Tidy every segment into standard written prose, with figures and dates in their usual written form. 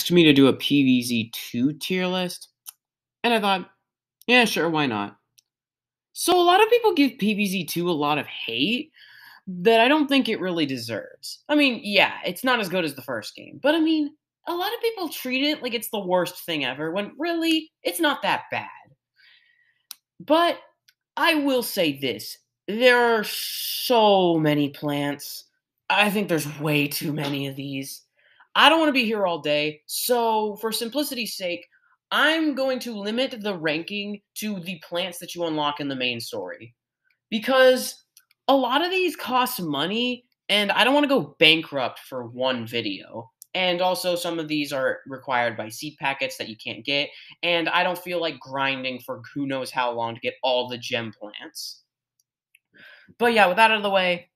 asked me to do a PvZ2 tier list, and I thought, yeah, sure, why not? So a lot of people give PvZ2 a lot of hate that I don't think it really deserves. I mean, yeah, it's not as good as the first game, but I mean, a lot of people treat it like it's the worst thing ever when really it's not that bad. But I will say this, there are so many plants. I think there's way too many of these. I don't want to be here all day, so for simplicity's sake, I'm going to limit the ranking to the plants that you unlock in the main story. Because a lot of these cost money, and I don't want to go bankrupt for one video. And also, some of these are required by seed packets that you can't get, and I don't feel like grinding for who knows how long to get all the gem plants. But yeah, with that out of the way,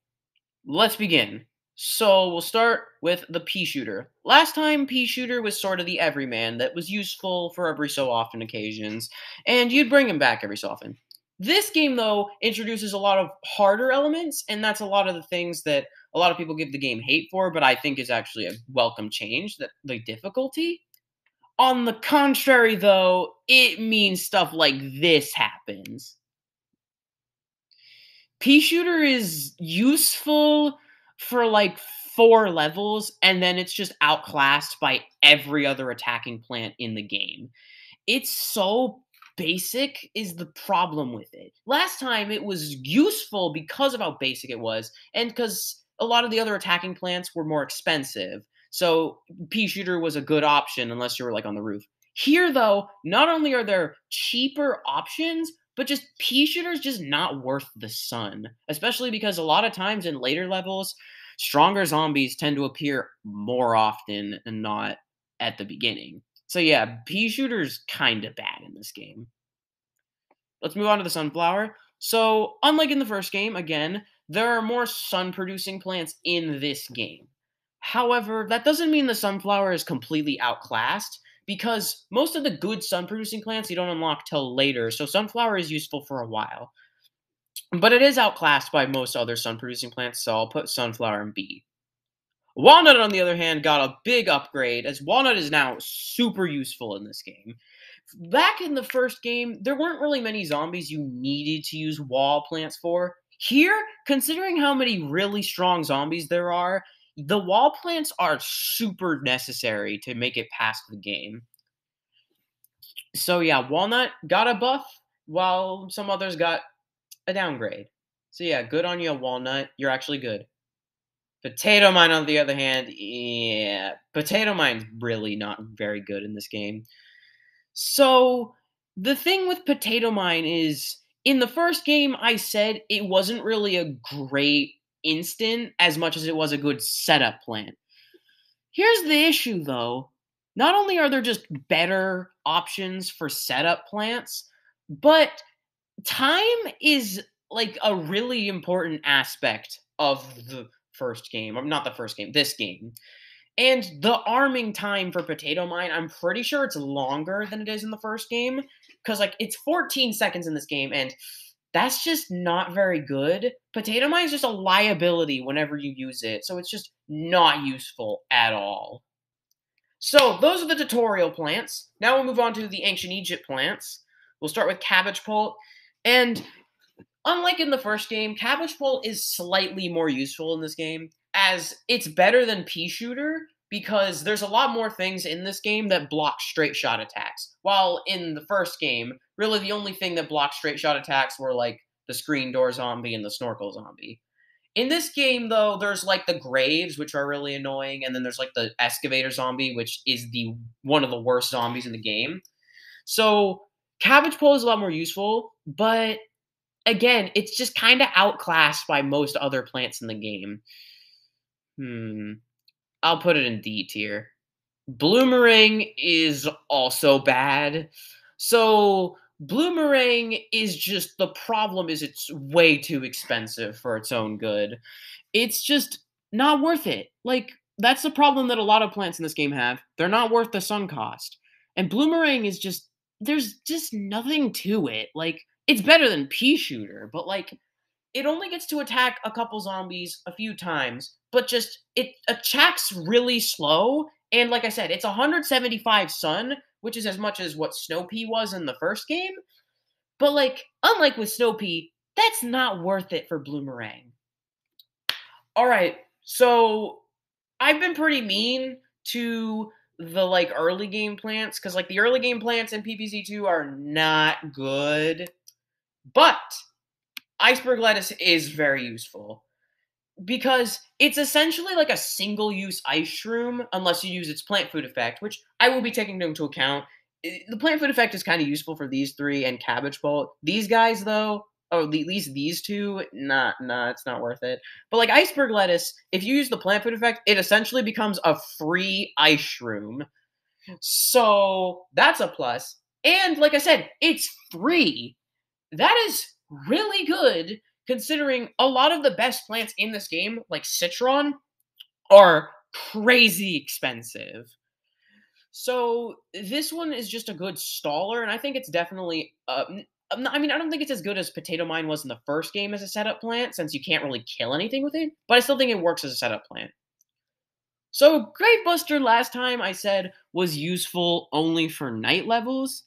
let's begin. So we'll start with the peashooter. Last time, peashooter was sort of the everyman that was useful for every so often occasions, and you'd bring him back every so often. This game, though, introduces a lot of harder elements, and that's a lot of the things that a lot of people give the game hate for, but I think is actually a welcome change, that the difficulty. On the contrary, though, it means stuff like this happens. Peashooter is useful for like 4 levels, and then it's just outclassed by every other attacking plant in the game. It's so basic is the problem with it. Last time it was useful because of how basic it was, and because a lot of the other attacking plants were more expensive. So Peashooter was a good option unless you were like on the roof. Here though, not only are there cheaper options, but just Peashooter's just not worth the sun. Especially because a lot of times in later levels, stronger zombies tend to appear more often and not at the beginning. So yeah, Peashooter's kind of bad in this game. Let's move on to the sunflower. So, unlike in the first game, again, there are more sun-producing plants in this game. However, that doesn't mean the sunflower is completely outclassed, because most of the good sun-producing plants you don't unlock till later, so sunflower is useful for a while. But it is outclassed by most other sun-producing plants, so I'll put sunflower in B. Walnut, on the other hand, got a big upgrade, as Walnut is now super useful in this game. Back in the first game, there weren't really many zombies you needed to use wall plants for. Here, considering how many really strong zombies there are, the wall plants are super necessary to make it past the game. So yeah, Walnut got a buff, while some others got a downgrade. So yeah, good on you, Walnut. You're actually good. Potato Mine, on the other hand, yeah, Potato Mine's really not very good in this game. So, the thing with Potato Mine is, in the first game, I said it wasn't really a great instant as much as it was a good setup plant. Here's the issue, though. Not only are there just better options for setup plants, but time is like a really important aspect of the first game. Or not the first game, this game. And the arming time for Potato Mine, I'm pretty sure it's longer than it is in the first game. Because, like, it's 14 seconds in this game, and that's just not very good. Potato Mine is just a liability whenever you use it, so it's just not useful at all. So, those are the tutorial plants. Now we'll move on to the Ancient Egypt plants. We'll start with Cabbage Pult. And unlike in the first game, Cabbage Pult is slightly more useful in this game, as it's better than Peashooter, because there's a lot more things in this game that block straight shot attacks. While in the first game, really the only thing that blocked straight shot attacks were like the screen door zombie and the snorkel zombie. In this game, though, there's like the graves, which are really annoying, and then there's like the excavator zombie, which is the one of the worst zombies in the game. So Cabbage Pole is a lot more useful, but again, it's just kind of outclassed by most other plants in the game. I'll put it in D tier. Bloomerang is also bad. So Bloomerang is just, the problem is it's way too expensive for its own good. It's just not worth it. Like, that's the problem that a lot of plants in this game have. They're not worth the sun cost. And Bloomerang is just, there's just nothing to it. Like, it's better than Peashooter, but like, it only gets to attack a couple zombies a few times, but just it attacks really slow, And like I said, it's 175 sun, which is as much as what Snow Pea was in the first game. But like, unlike with Snow Pea, that's not worth it for Bloomerang. All right, so I've been pretty mean to the like early game plants because like the early game plants in PvZ2 are not good, but iceberg lettuce is very useful because it's essentially like a single use ice shroom unless you use its plant food effect, which I will be taking into account. The plant food effect is kind of useful for these three and cabbage bolt. These guys though, or at least these two, nah, it's not worth it. But like iceberg lettuce, if you use the plant food effect, it essentially becomes a free ice shroom. So that's a plus. And like I said, it's free. That is really good considering a lot of the best plants in this game, like Citron, are crazy expensive. So this one is just a good staller, and I think it's definitely. I mean, I don't think it's as good as Potato Mine was in the first game as a setup plant, since you can't really kill anything with it. But I still think it works as a setup plant. So Gravebuster last time I said was useful only for night levels,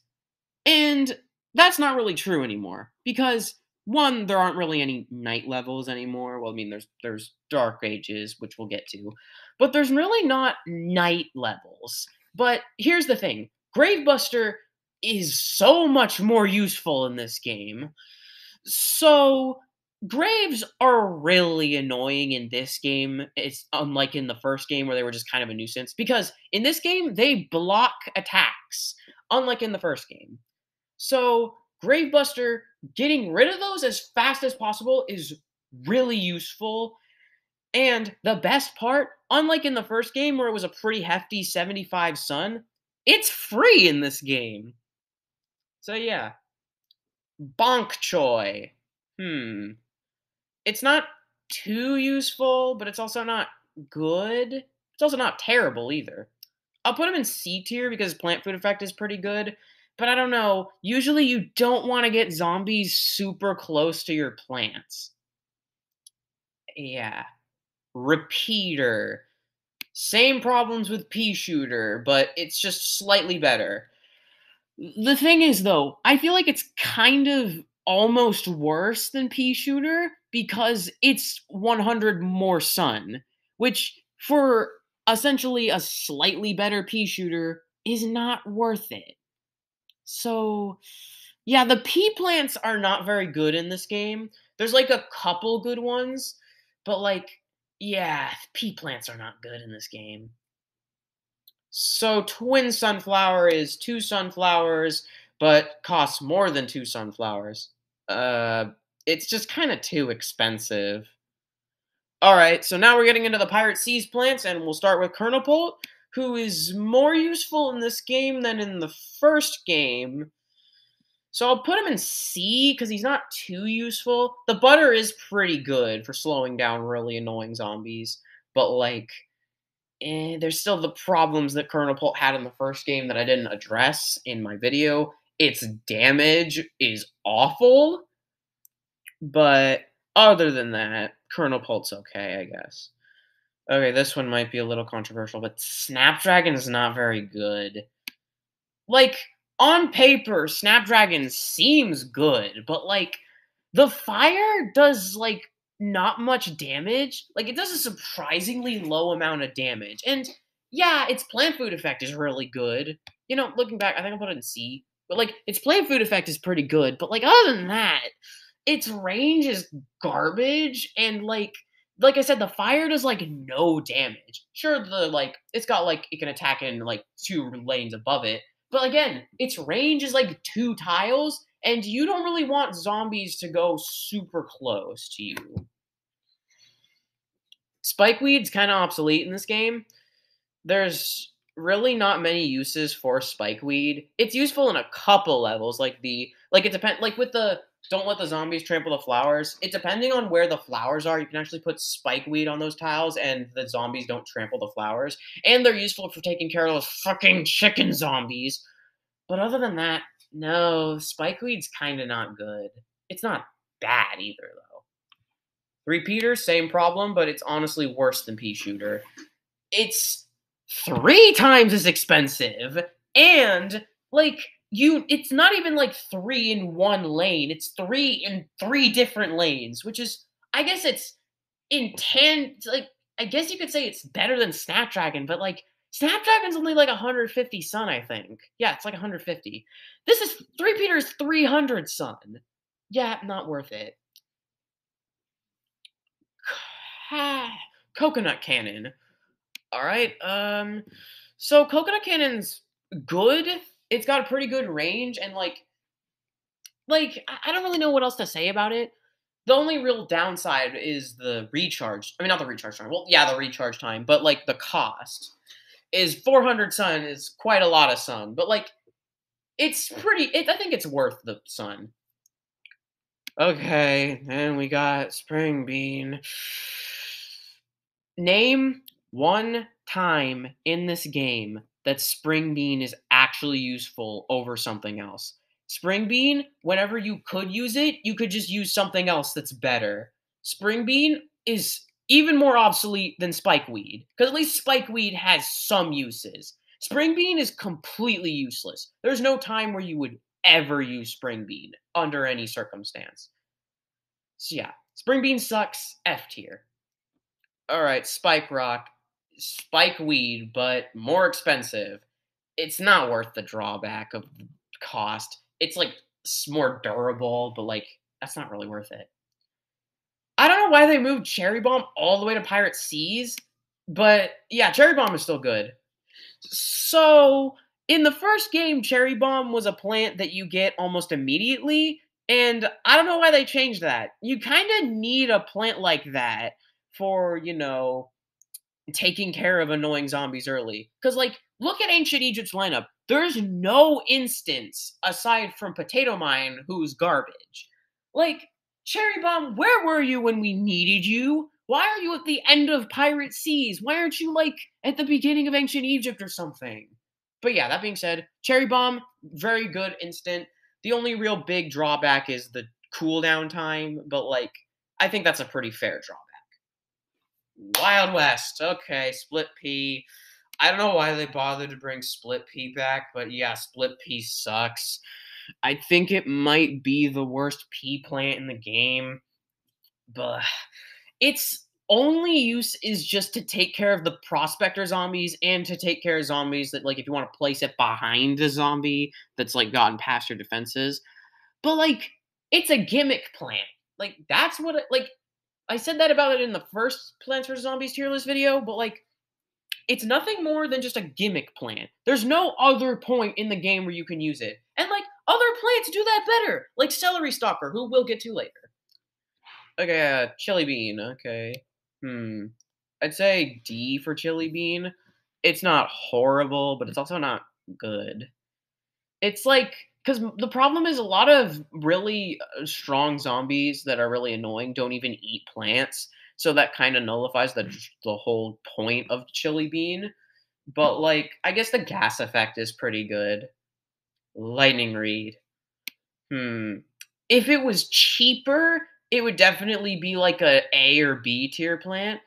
and that's not really true anymore because one, there aren't really any night levels anymore. Well, I mean, there's dark ages, which we'll get to, but there's really not night levels. But here's the thing: Gravebuster is so much more useful in this game. So graves are really annoying in this game. It's unlike in the first game where they were just kind of a nuisance because in this game they block attacks, unlike in the first game. So, Gravebuster, getting rid of those as fast as possible is really useful. And the best part, unlike in the first game where it was a pretty hefty 75 sun, it's free in this game. So, yeah. Bonk Choi. It's not too useful, but it's also not good. It's also not terrible either. I'll put him in C tier because plant food effect is pretty good. But I don't know. Usually you don't want to get zombies super close to your plants. Yeah. Repeater. Same problems with peashooter, but it's just slightly better. The thing is, though, I feel like it's kind of almost worse than peashooter because it's 100 more sun, which for essentially a slightly better peashooter is not worth it. So, yeah, the pea plants are not very good in this game. There's like a couple good ones, but like, yeah, pea plants are not good in this game. So, twin sunflower is two sunflowers, but costs more than two sunflowers. Uh, it's just kind of too expensive. All right, so now we're getting into the Pirate Seas plants, and we'll start with Kernel, who is more useful in this game than in the first game. So I'll put him in C because he's not too useful. The butter is pretty good for slowing down really annoying zombies, but like, there's still the problems that Kernel had in the first game that I didn't address in my video. Its damage is awful, but other than that, Kernel's okay, I guess. Okay, this one might be a little controversial, but Snapdragon is not very good. Like, on paper, Snapdragon seems good, but like, the fire does like not much damage. Like, it does a surprisingly low amount of damage. And yeah, its plant food effect is really good. You know, looking back, I think I'll put it in C. But like, its plant food effect is pretty good. But like, other than that, its range is garbage. And like I said, the fire does like no damage. Sure, the like it's got like it can attack in like two lanes above it, but again, its range is like two tiles, and you don't really want zombies to go super close to you. Spikeweed's kind of obsolete in this game. There's really not many uses for spikeweed. It's useful in a couple levels, like it depends like with the don't let the zombies trample the flowers. It depending on where the flowers are, you can actually put spikeweed on those tiles and the zombies don't trample the flowers. And they're useful for taking care of those fucking chicken zombies. But other than that, no, spikeweed's kind of not good. It's not bad either though. Repeater, same problem, but it's honestly worse than peashooter. Its 3 times as expensive, and, like, it's not even, like, 3 in 1 lane, it's 3 in 3 different lanes, which is I guess it's like, I guess you could say it's better than Snapdragon, but, like, Snapdragon's only, like, 150 sun, I think. Yeah, it's like 150. This is 3 Peter's 300 sun. Yeah, not worth it. Coconut Cannon. Alright, so Coconut Cannon's good. It's got a pretty good range, and, I don't really know what else to say about it. The only real downside is the recharge. I mean, not the recharge time. Well, yeah, the recharge time, but, like, the cost is 400 sun is quite a lot of sun, but, like, I think it's worth the sun. Okay, then we got Spring Bean. Name one time in this game that Spring Bean is actually useful over something else. Spring Bean, whenever you could use it, you could just use something else that's better. Spring Bean is even more obsolete than Spikeweed, because at least Spikeweed has some uses. Spring Bean is completely useless. There's no time where you would ever use Spring Bean under any circumstance. So yeah, Spring Bean sucks. F tier. All right, Spike Rock, Spike Weed, but more expensive. It's not worth the drawback of cost. It's like more durable, but like that's not really worth it. I don't know why they moved Cherry Bomb all the way to Pirate Seas, but yeah, Cherry Bomb is still good. So, in the first game, Cherry Bomb was a plant that you get almost immediately, and I don't know why they changed that. You kind of need a plant like that for, taking care of annoying zombies early. Because, like, look at Ancient Egypt's lineup. There's no instance aside from Potato Mine who's garbage. Like, Cherry Bomb, where were you when we needed you? Why are you at the end of Pirate Seas? Why aren't you, like, at the beginning of Ancient Egypt or something? But yeah, that being said, Cherry Bomb, very good instant. The only real big drawback is the cooldown time, but, like, I think that's a pretty fair drawback. Wild West. Okay, Split Pea. I don't know why they bothered to bring Split Pea back, but yeah, Split Pea sucks. I think it might be the worst pea plant in the game, but its only use is just to take care of the prospector zombies and to take care of zombies that, like, if you want to place it behind a zombie that's, like, gotten past your defenses. But, like, it's a gimmick plant. Like, that's what like, I said that about it in the first Plants vs. Zombies tier list video, but, like, it's nothing more than just a gimmick plant. There's no other point in the game where you can use it. And, like, other plants do that better, like Celery Stalker, who we'll get to later. Okay, Chili Bean, okay. I'd say D for Chili Bean. It's not horrible, but it's also not good. It's like, because the problem is a lot of really strong zombies that are really annoying don't even eat plants, so that kind of nullifies the whole point of Chili Bean. But, like, I guess the gas effect is pretty good. Lightning Reed. If it was cheaper, it would definitely be like A or B tier plant.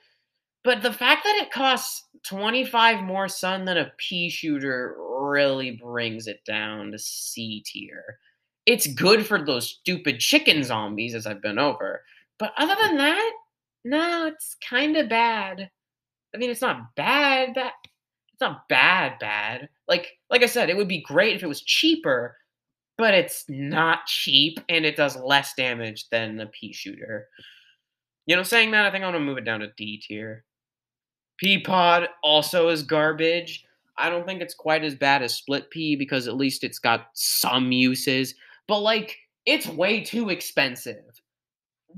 But the fact that it costs 25 more sun than a pea shooter really brings it down to C tier. It's good for those stupid chicken zombies, as I've been over. But other than that, no, it's kind of bad. I mean, it's not bad. It's not bad. Like I said, it would be great if it was cheaper, but it's not cheap and it does less damage than the pea shooter. Saying that, I think I'm gonna move it down to D tier. Peapod also is garbage. I don't think it's quite as bad as Split Pea because at least it's got some uses, but, like, it's way too expensive.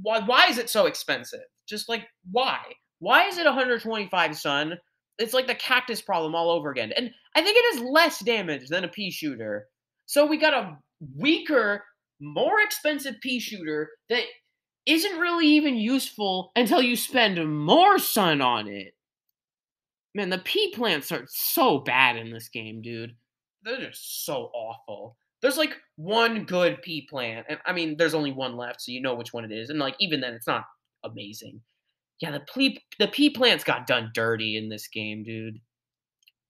Why is it so expensive? Just, like, why? Why is it 125 sun? It's like the cactus problem all over again. And I think it has less damage than a pea shooter. So we got a weaker, more expensive pea shooter that isn't really even useful until you spend more sun on it. Man, the pea plants are so bad in this game, dude. They're just so awful. There's like one good pea plant, and I mean, there's only one left, so you know which one it is. And like, even then, it's not amazing. Yeah, the pea plants got done dirty in this game, dude.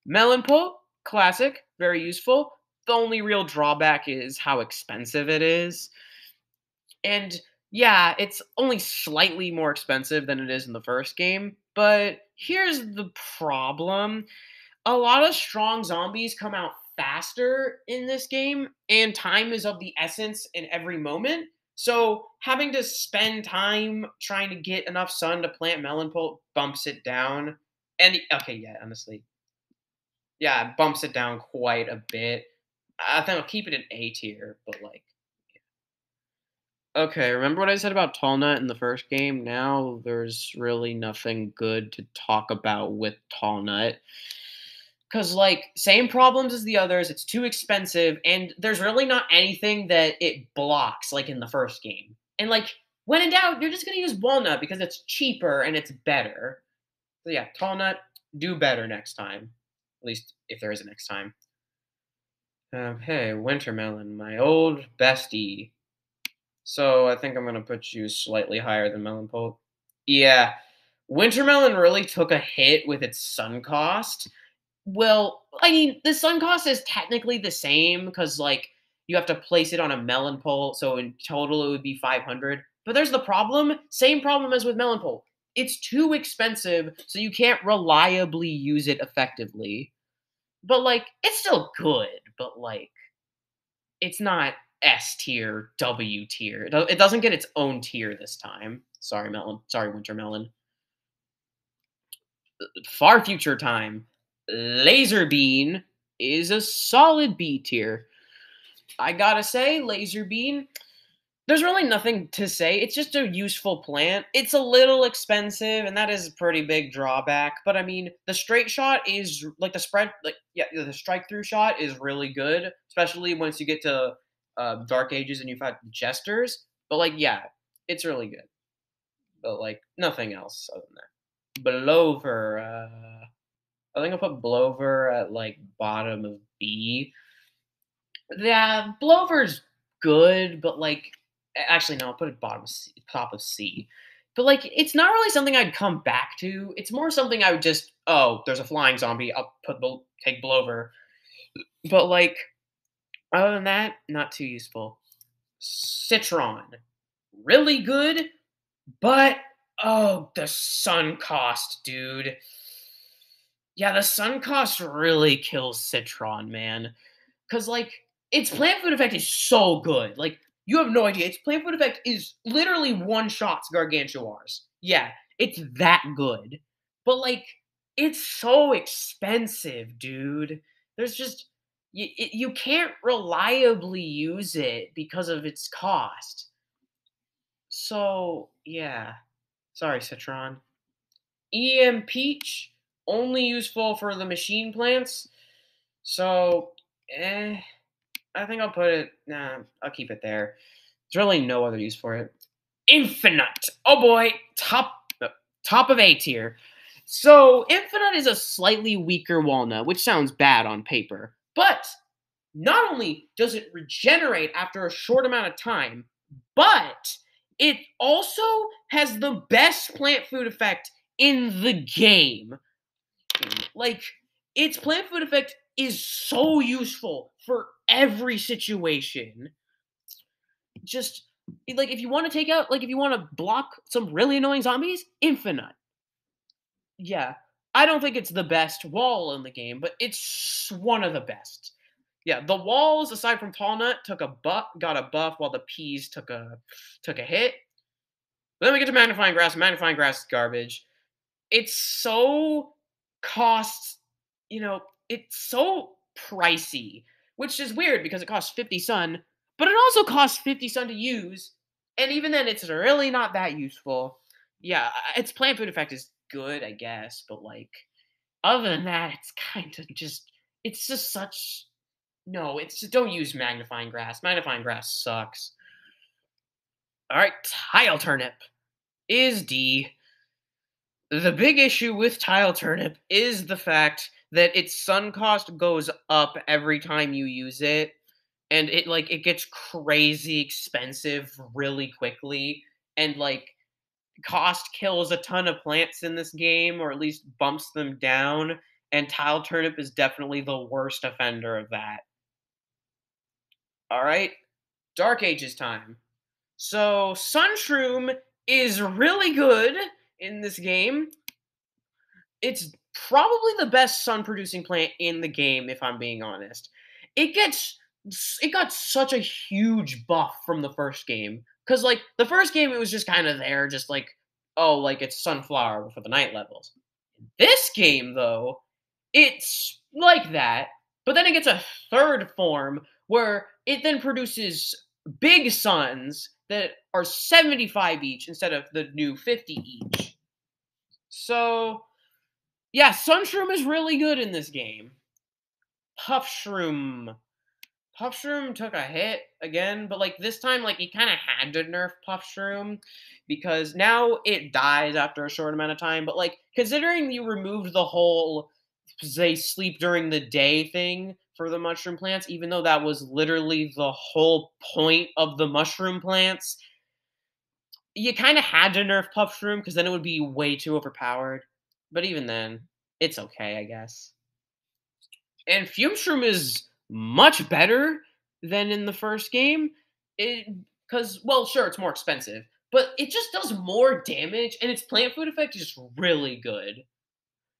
Melon pulp, classic, very useful. The only real drawback is how expensive it is. And yeah, it's only slightly more expensive than it is in the first game. But here's the problem: a lot of strong zombies come out faster in this game, and time is of the essence in every moment. So having to spend time trying to get enough sun to plant melon pulp bumps it down. And okay, yeah, honestly, yeah, it bumps it down quite a bit. I think I'll keep it in A tier, but like, okay, remember what I said about Tall Nut in the first game? Now there's really nothing good to talk about with Tall Nut. Because, like, same problems as the others, it's too expensive, and there's really not anything that it blocks, like in the first game. And, like, when in doubt, you're just gonna use Walnut because it's cheaper and it's better. So, yeah, Tall Nut, do better next time. At least if there is a next time. Hey, Wintermelon, my old bestie. So I think I'm gonna put you slightly higher than Melon Pulp. Yeah, Wintermelon really took a hit with its sun cost. Well, I mean, the sun cost is technically the same because like you have to place it on a melon pole, so in total it would be 500. But there's the problem, same problem as with melon pole. It's too expensive, so you can't reliably use it effectively. But like, it's still good, but like, it's not S tier, W tier. It doesn't get its own tier this time. Sorry, melon. Sorry, winter melon. Far future time. Laser Bean is a solid B tier. I gotta say, Laser Bean, there's really nothing to say. It's just a useful plant. It's a little expensive, and that is a pretty big drawback. But I mean, the straight shot is like the spread, like yeah, the strike through shot is really good, especially once you get to Dark Ages and you fight jesters. But like, yeah, it's really good. But like, nothing else other than that. Blover, I think I'll put Blover at like bottom of B. Yeah, Blover's good, but like, actually no, I'll put it bottom of C, top of C. But like, it's not really something I'd come back to. It's more something I would just, oh, there's a flying zombie. I'll take Blover. But like, other than that, not too useful. Citron, really good, but oh, the sun cost, dude. Yeah, the sun cost really kills Citron, man. Cause like its plant food effect is so good. Like you have no idea. Its plant food effect is literally one shots gargantuars. Yeah, it's that good. But like it's so expensive, dude. There's just you can't reliably use it because of its cost. So yeah, sorry, Citron. EM Peach only useful for the machine plants. So I think I'll put it. Nah, I'll keep it there. There's really no other use for it. Infinite. Oh boy, top of A tier. So Infinite is a slightly weaker walnut, which sounds bad on paper, but not only does it regenerate after a short amount of time, but it also has the best plant food effect in the game. Like, its plant food effect is so useful for every situation. Just like if you want to take out, like if you want to block some really annoying zombies, Infinite. Yeah, I don't think it's the best wall in the game, but it's one of the best. Yeah, the walls aside from Tall Nut got a buff while the peas took a hit. But then we get to Magnifying Grass. Magnifying Grass is garbage. It's so costs, it's so pricey, which is weird because it costs 50 sun, but it also costs 50 sun to use, and even then it's really not that useful. Yeah, its plant food effect is good, I guess, but like other than that, it's kind of just it's just such no, it's don't use magnifying grass. Magnifying grass sucks. All right, tile turnip is D. The big issue with tile turnip is the fact that its sun cost goes up every time you use it, and it gets crazy expensive really quickly, and like cost kills a ton of plants in this game, or at least bumps them down. and Tile Turnip is definitely the worst offender of that. All right, Dark Ages time. So Sunshroom is really good in this game. It's probably the best sun producing plant in the game, if I'm being honest. It gets it got such a huge buff from the first game. Cause like the first game it was just kind of there, just like, oh, like it's sunflower for the night levels. This game though, it's like that, but then it gets a third form where it then produces big suns that are 75 each instead of the new 50 each. So yeah, Sunshroom is really good in this game. Puffshroom. Puffshroom took a hit again, but like this time, like you kind of had to nerf Puffshroom because now it dies after a short amount of time. But like considering you removed the whole they sleep during the day thing for the mushroom plants, even though that was literally the whole point of the mushroom plants, you kind of had to nerf Puffshroom because then it would be way too overpowered. But even then, it's okay, I guess. And Fumeshroom is much better than in the first game. Because, well, sure, it's more expensive, but it just does more damage, and its plant food effect is just really good.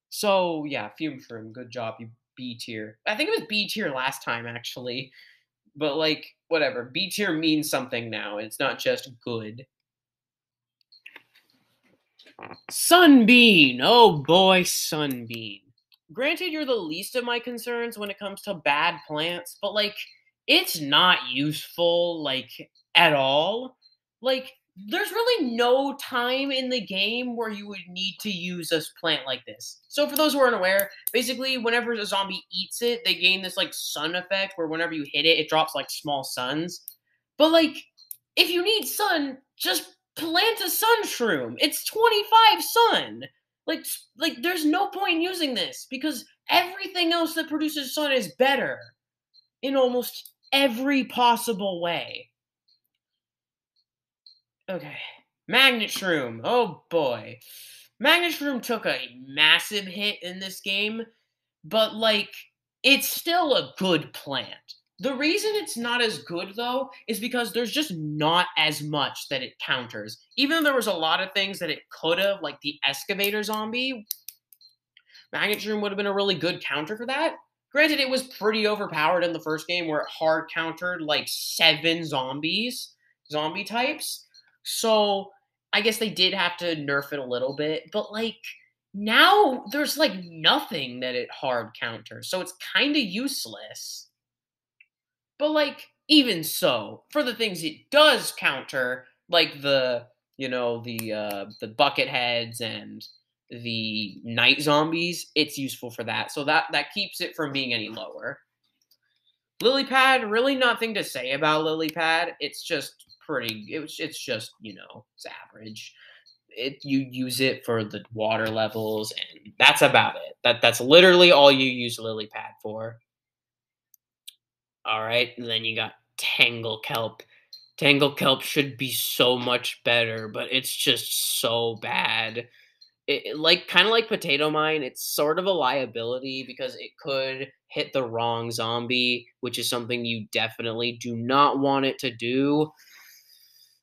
So, yeah, Fumeshroom, good job, you B tier. I think it was B tier last time, actually. But, like, whatever. B tier means something now. It's not just good. Sunbeam! Oh boy, Sunbeam. Granted, you're the least of my concerns when it comes to bad plants, but like, it's not useful, like, at all. Like, there's really no time in the game where you would need to use a plant like this. So, for those who aren't aware, basically, whenever a zombie eats it, they gain this, like, sun effect where whenever you hit it, it drops, like, small suns. But, like, if you need sun, just plant a sun shroom. It's 25 sun. Like there's no point in using this because everything else that produces sun is better in almost every possible way. Okay. Magnet Shroom. Oh boy. Magnet Shroom took a massive hit in this game, but like it's still a good plant. The reason it's not as good though is because there's just not as much that it counters. Even though there was a lot of things that it could have, like the excavator zombie, Magnet Shroom would have been a really good counter for that. Granted, it was pretty overpowered in the first game where it hard countered like 7 zombie types. So I guess they did have to nerf it a little bit, but like now there's like nothing that it hard counters, so it's kind of useless. But like even so, for the things it does counter, like the bucket heads and the night zombies, it's useful for that. So that keeps it from being any lower. Lily pad, really nothing to say about lily pad. It's just it's just, it's average. You use it for the water levels and that's about it. That's literally all you use lily pad for. All right, and then you got Tangle Kelp. Tangle Kelp should be so much better, but it's just so bad. Like kind of like Potato Mine, it's sort of a liability because it could hit the wrong zombie, which is something you definitely do not want it to do.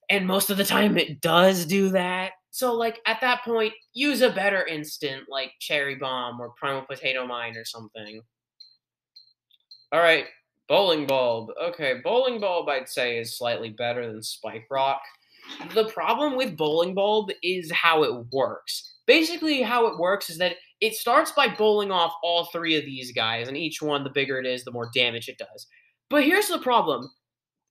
And most of the time it does do that. So like at that point, use a better instant like Cherry Bomb or Primal Potato Mine or something. All right, Bowling Bulb. Okay, Bowling Bulb I'd say is slightly better than Spike Rock. The problem with Bowling Bulb is how it works. Basically, how it works is that it starts by bowling off all 3 of these guys, and each one, the bigger it is, the more damage it does. But here's the problem.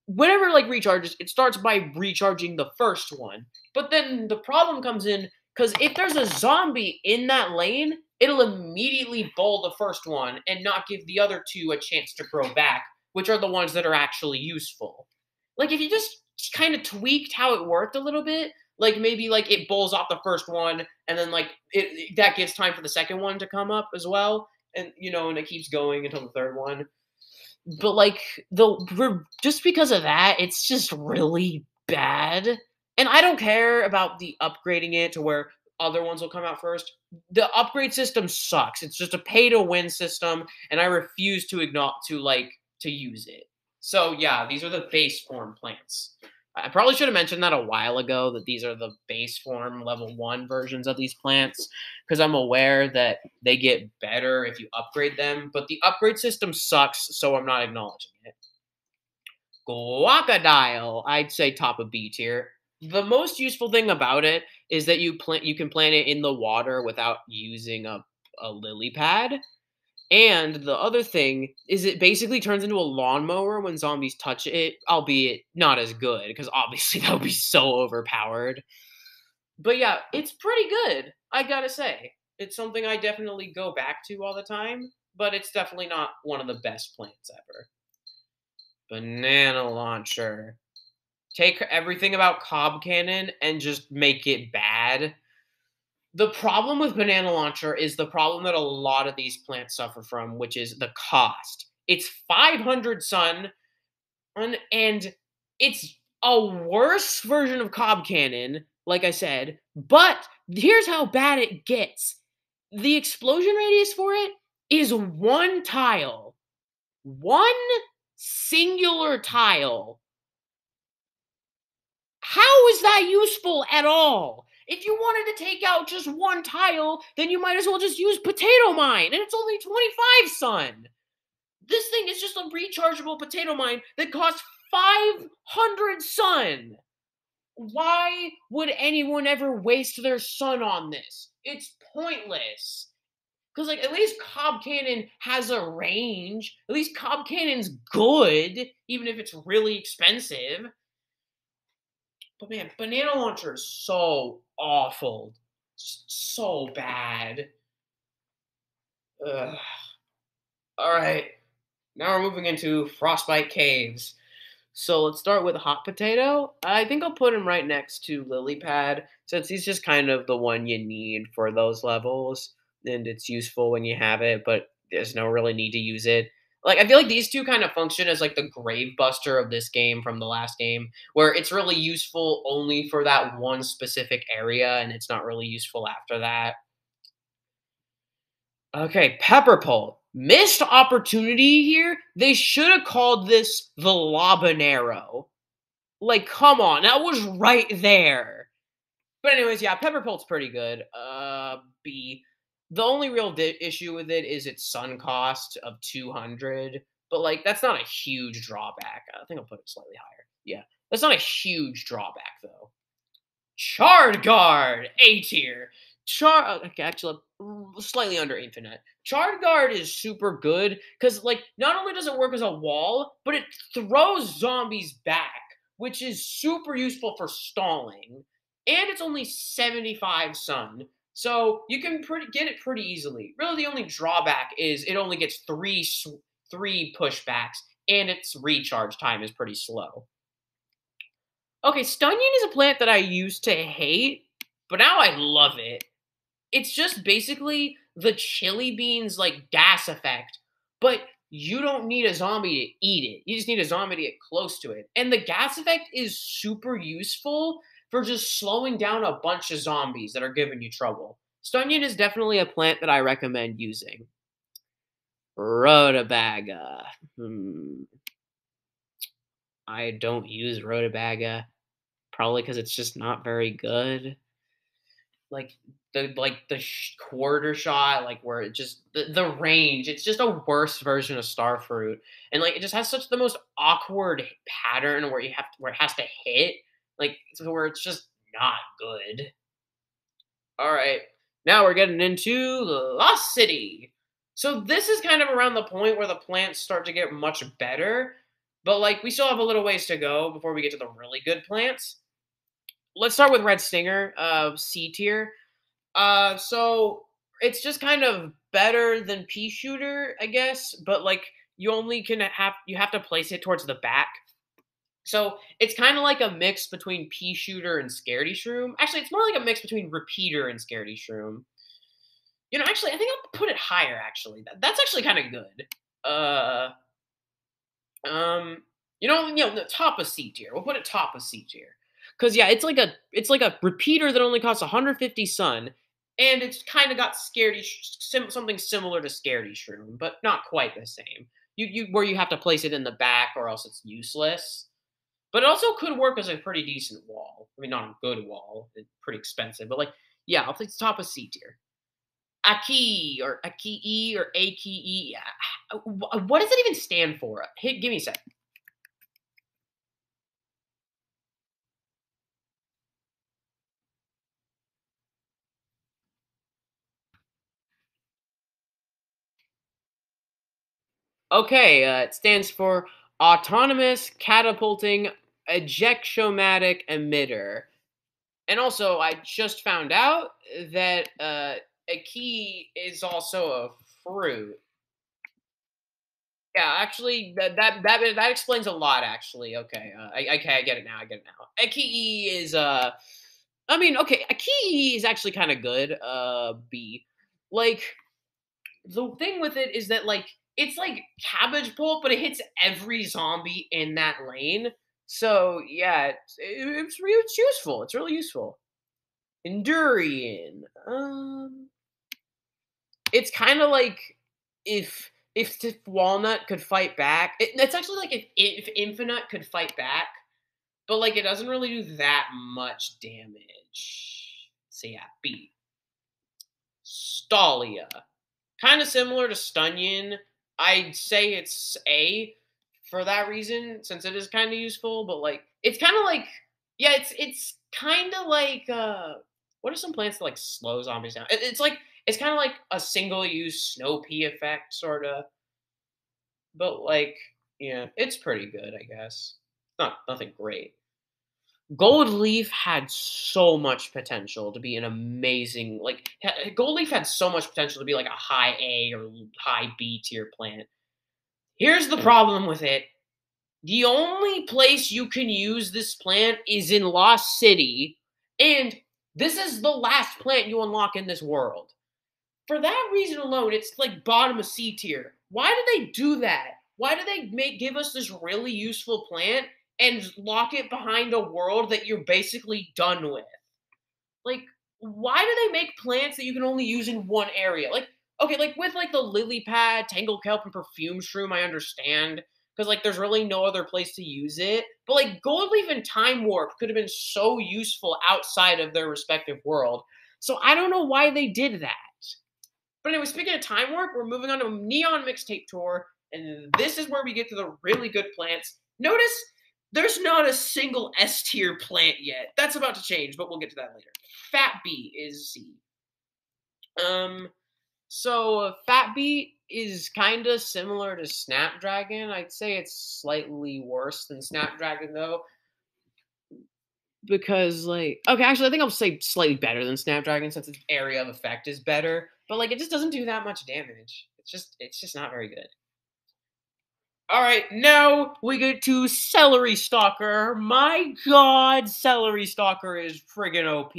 Whenever like recharges, it starts by recharging the first one. But then the problem comes in because if there's a zombie in that lane, it'll immediately bowl the first one and not give the other 2 a chance to grow back, which are the ones that are actually useful. Like if you just kind of tweaked how it worked a little bit, like maybe like it bowls off the first one and then like that gives time for the second one to come up as well, and and it keeps going until the third one. But like just because of that, it's just really bad. And I don't care about the upgrading it to where other ones will come out first. The upgrade system sucks. It's just a pay to win system, and I refuse to to use it. So yeah, these are the base form plants. I probably should have mentioned that a while ago that these are the base form level 1 versions of these plants because I'm aware that they get better if you upgrade them, but the upgrade system sucks, so I'm not acknowledging it. Guacadile, I'd say top of B tier. The most useful thing about it is that you can plant it in the water without using a lily pad. And the other thing is it basically turns into a lawnmower when zombies touch it, albeit not as good, because obviously that would be so overpowered. But yeah, it's pretty good, I gotta say. It's something I definitely go back to all the time, but it's definitely not one of the best plants ever. Banana launcher. Take everything about Cob Cannon and just make it bad. The problem with Banana Launcher is the problem that a lot of these plants suffer from, which is the cost. It's 500 sun, and it's a worse version of Cob Cannon, like I said, but here's how bad it gets. The explosion radius for it is one tile. One singular tile. How is that useful at all? If you wanted to take out just one tile, then you might as well just use Potato Mine, and it's only 25 sun. This thing is just a rechargeable Potato Mine that costs 500 sun. Why would anyone ever waste their sun on this? It's pointless. Because, like, at least Cob Cannon has a range. At least Cob Cannon's good, even if it's really expensive. But man, Banana Launcher is so awful. So bad. Ugh. Alright. Now we're moving into Frostbite Caves. So let's start with Hot Potato. I think I'll put him right next to Lily Pad, since he's just kind of the one you need for those levels. And it's useful when you have it, but there's no really need to use it. Like, I feel like these two kind of function as like the grave buster of this game from the last game, where it's really useful only for that one specific area, and it's not really useful after that. Okay, Pepper Pole. Missed opportunity here. They should have called this the Labanero. Like, come on, that was right there. But anyways, yeah, Pepper Pult's pretty good. B. The only real issue with it is its sun cost of 200, but like that's not a huge drawback. I think I'll put it slightly higher. Yeah, that's not a huge drawback though. Charred Guard, A tier. Okay, actually, slightly under Infinite. Charred Guard is super good because, like, not only does it work as a wall, but it throws zombies back, which is super useful for stalling. And it's only 75 sun, so you can get it pretty easily. Really, the only drawback is it only gets three pushbacks, and its recharge time is pretty slow. Okay, Stunyon is a plant that I used to hate, but now I love it. It's just basically the chili beans like gas effect, but you don't need a zombie to eat it. You just need a zombie to get close to it. And the gas effect is super useful for just slowing down a bunch of zombies that are giving you trouble. Stunyon is definitely a plant that I recommend using. Rutabaga. I don't use Rutabaga. Probably because it's just not very good. Like the quarter shot, like where it just the range, it's just a worse version of Starfruit, and like it just has such the most awkward pattern where where it has to hit, like where it's just not good. All right, now we're getting into Lost City. So this is kind of around the point where the plants start to get much better, but like we still have a little ways to go before we get to the really good plants. Let's start with Red Stinger, C tier. So it's just kind of better than peashooter, I guess, but like you have to place it towards the back. So it's kind of like a mix between peashooter and Scaredy Shroom. Actually, it's more like a mix between repeater and Scaredy Shroom. You know, actually, I think I'll put it higher. Actually, that's actually kind of good. The top of C tier. We'll put it top of C tier. Cause yeah, it's like a repeater that only costs 150 sun, and it's kind of got something similar to Scaredy Shroom, but not quite the same. You where you have to place it in the back or else it's useless. But it also could work as a pretty decent wall. I mean, not a good wall. It's pretty expensive, but like, yeah, I'll take top of C tier. Aki or Aki or Ake. What does it even stand for? Give me a sec. Okay, it stands for Autonomous Catapulting Ejectomatic Emitter. And also, I just found out that a key is also a fruit. Yeah, actually, that explains a lot. Actually, okay, okay, I get it now. I get it now. A key is I mean, okay, a key is actually kind of good. B, like the thing with it is that like it's like cabbage pulp, but it hits every zombie in that lane. So yeah, it's useful. It's really useful. Endurian. It's kind of like if Walnut could fight back. It's actually like if Infinite could fight back, but like it doesn't really do that much damage. So yeah, B. Stalia. Kind of similar to Stunyon. I'd say it's A for that reason, since it is kind of useful. But like, it's kind of like, yeah, it's kind of like what are some plants that like slow zombies down? It's like it's kind of like a single use Snow Pea effect, sort of. But like, yeah, it's pretty good, I guess. Not nothing great. Gold Leaf had so much potential to be an amazing Gold Leaf had so much potential to be like a high A or high B tier plant. Here's the problem with it. The only place you can use this plant is in Lost City, and this is the last plant you unlock in this world. For that reason alone, it's like bottom of C tier. Why do they do that? Why do they give us this really useful plant and lock it behind a world that you're basically done with? Like, why do they make plants that you can only use in one area? Like, okay, like with like the lily pad, Tangle Kelp, and Perfume Shroom, I understand. Because like there's really no other place to use it. But like Gold Leaf and Time Warp could have been so useful outside of their respective world. So I don't know why they did that. But anyway, speaking of Time Warp, we're moving on to a Neon Mixtape Tour, and this is where we get to the really good plants. Notice there's not a single S tier plant yet. That's about to change, but we'll get to that later. Fat Bee is C. So Fat Bee is kind of similar to Snapdragon. I'd say it's slightly worse than Snapdragon though, because like okay, actually I think I'll say slightly better than Snapdragon since its area of effect is better, but like it just doesn't do that much damage. It's just not very good. All right, now we get to Celery Stalker. My god, Celery Stalker is friggin' OP.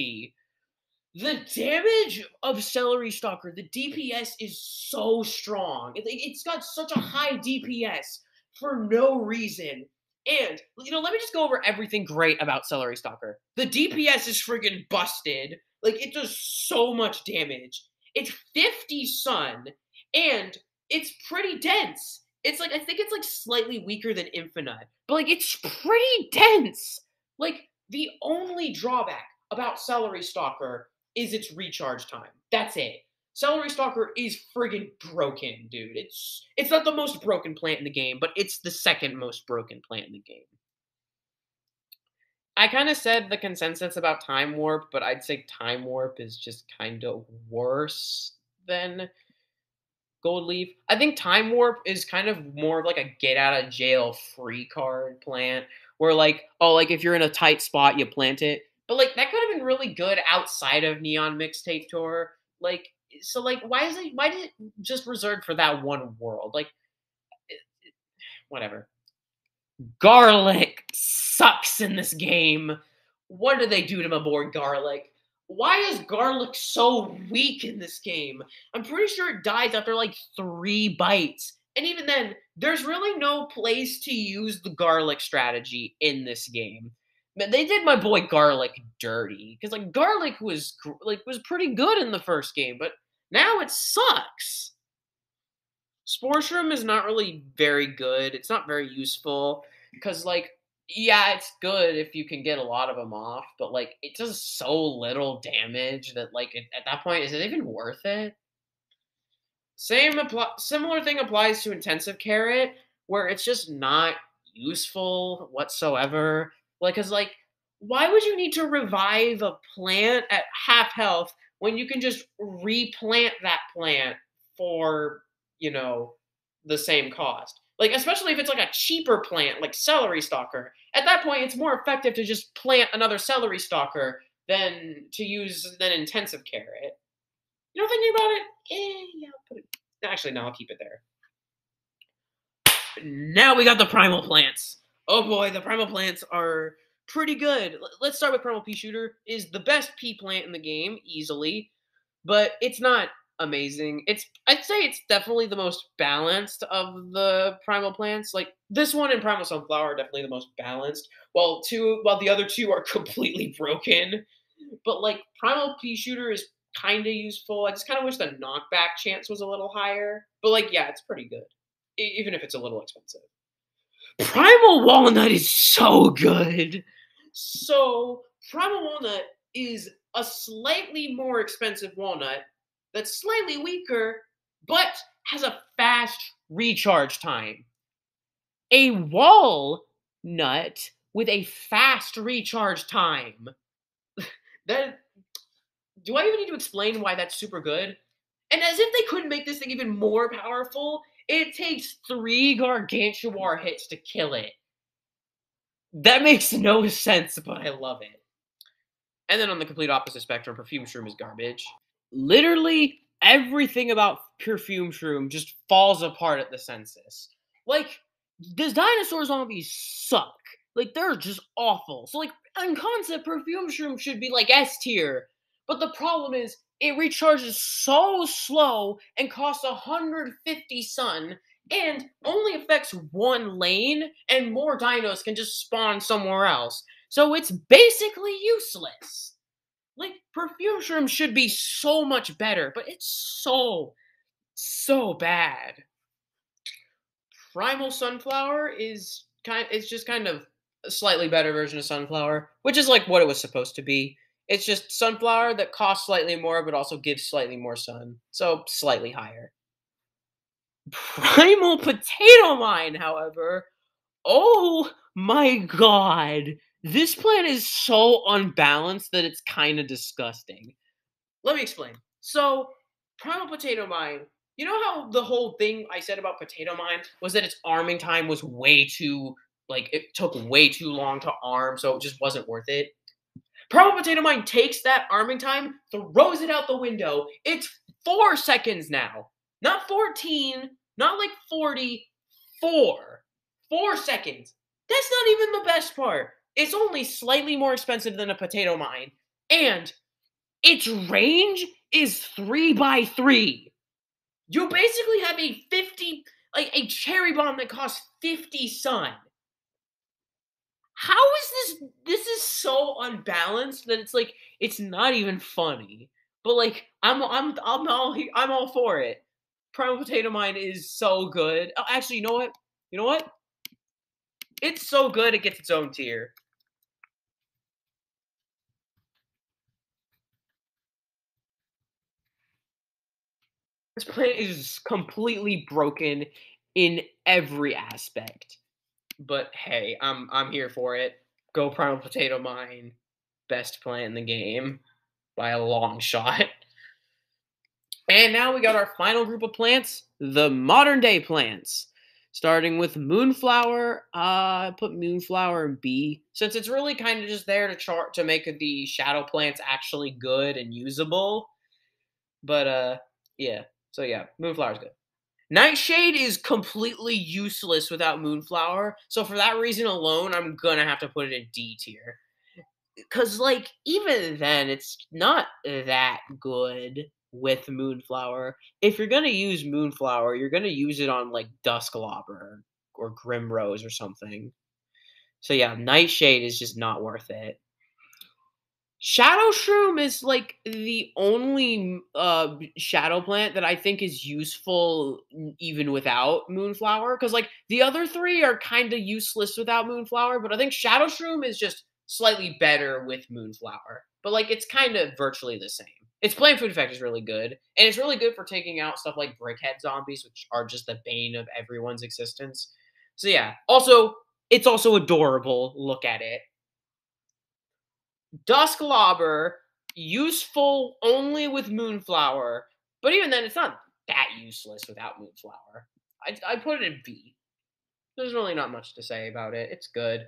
The damage of Celery Stalker, the DPS is so strong. It's got such a high DPS for no reason. And, let me just go over everything great about Celery Stalker. The DPS is friggin' busted. Like, it does so much damage. It's 50 sun, and it's pretty dense. It's like, I think it's like slightly weaker than Infinite, but like, it's pretty dense. Like, the only drawback about Celery Stalker is its recharge time. That's it. Celery Stalker is friggin' broken, dude. It's not the most broken plant in the game, but it's the second most broken plant in the game. I kind of said the consensus about Time Warp, but I'd say Time Warp is just kind of worse than Gold Leaf. I think Time Warp is kind of more of like a get out of jail free card plant where like, oh, like if you're in a tight spot, you plant it. But like that could have been really good outside of Neon Mixtape Tour. Like so like why did it just reserved for that one world? Like whatever. Garlic sucks in this game. What do they do to my boy Garlic? Why is Garlic so weak in this game? I'm pretty sure it dies after like 3 bites. And even then, there's really no place to use the Garlic strategy in this game. But they did my boy Garlic dirty because like Garlic was pretty good in the first game, but now it sucks. Spore Shroom is not really very good. It's not very useful because, like, yeah, it's good if you can get a lot of them off, but like, it does so little damage that, like, at that point, is it even worth it? Similar thing applies to Intensive Carrot, where it's just not useful whatsoever. Like, cause like, why would you need to revive a plant at half health when you can just replant that plant for, you know, the same cost? Like, especially if it's like a cheaper plant, like Celery Stalker. At that point, it's more effective to just plant another Celery Stalker than Intensive Carrot. You know, thinking about it, yeah, I'll put it. Actually, no, I'll keep it there. Now we got the primal plants. Oh boy, the primal plants are pretty good. Let's start with Primal Peashooter. Is the best pea plant in the game easily, but it's not amazing. I'd say it's definitely the most balanced of the primal plants. Like this one and Primal Sunflower are definitely the most balanced, while the other two are completely broken. But like Primal Peashooter is kind of useful. I just kind of wish the knockback chance was a little higher. But like, yeah, it's pretty good, even if it's a little expensive. Primal Walnut is so good. So Primal Walnut is a slightly more expensive walnut that's slightly weaker, but has a fast recharge time. A walnut with a fast recharge time. That Do I even need to explain why that's super good? And as if they couldn't make this thing even more powerful, it takes 3 Gargantuar hits to kill it. That makes no sense, but I love it. And then on the complete opposite spectrum, Perfume Shroom is garbage. Literally everything about Perfume Shroom just falls apart at the census. Like, the dinosaur zombies suck. Like, they're just awful. So, like, in concept, Perfume Shroom should be like S tier. But the problem is, it recharges so slow and costs 150 sun and only affects one lane, and more dinos can just spawn somewhere else. So it's basically useless. Like, Perfume Shroom should be so much better, but it's so bad. Primal Sunflower it's just kind of a slightly better version of Sunflower, which is like what it was supposed to be. It's just Sunflower that costs slightly more, but also gives slightly more sun, so slightly higher. Primal Potato Mine, however, oh my god, this plant is so unbalanced that it's kind of disgusting. Let me explain. So, Primal Potato Mine, you know how the whole thing I said about Potato Mine was that its arming time was way too, like, it took way too long to arm, so it just wasn't worth it? Primal Potato Mine takes that arming time, throws it out the window. It's 4 seconds now. Not 14, not like 40, 4. 4 seconds. That's not even the best part. It's only slightly more expensive than a Potato Mine. And its range is 3x3. You basically have a cherry bomb that costs 50 sun. How is this? This is so unbalanced that it's like it's not even funny. But like I'm all for it. Primal Potato Mine is so good. Oh, actually, you know what? You know what? It's so good it gets its own tier. This plant is completely broken in every aspect. But hey, I'm here for it. Go Primal Potato Mine. Best plant in the game by a long shot. And now we got our final group of plants, the modern day plants. Starting with Moonflower, I put Moonflower in B, since it's really kind of just there to make the shadow plants actually good and usable. But yeah, so yeah, Moonflower's good. Nightshade is completely useless without Moonflower, so for that reason alone, I'm gonna have to put it in D tier. Cause like even then, it's not that good with Moonflower. If you're gonna use Moonflower, you're gonna use it on like Dusklobber or Grimrose or something. So yeah, Nightshade is just not worth it. Shadow Shroom is like the only shadow plant that I think is useful even without Moonflower. Because like the other three are kind of useless without Moonflower, but I think Shadow Shroom is just slightly better with Moonflower. But like it's kind of virtually the same. Its plant food effect is really good, and it's really good for taking out stuff like brickhead zombies, which are just the bane of everyone's existence. So yeah. Also, it's also adorable. Look at it. Dusklobber, useful only with Moonflower, but even then, it's not that useless without Moonflower. I put it in B. There's really not much to say about it. It's good.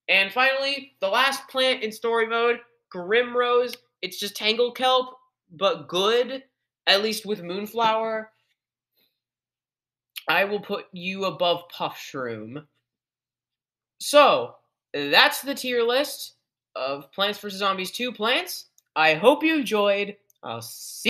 And finally, the last plant in story mode, Grimrose. It's just Tangle Kelp, but good, at least with Moonflower. I will put you above Puff Shroom. So, that's the tier list of Plants vs. Zombies 2 plants. I hope you enjoyed. I'll see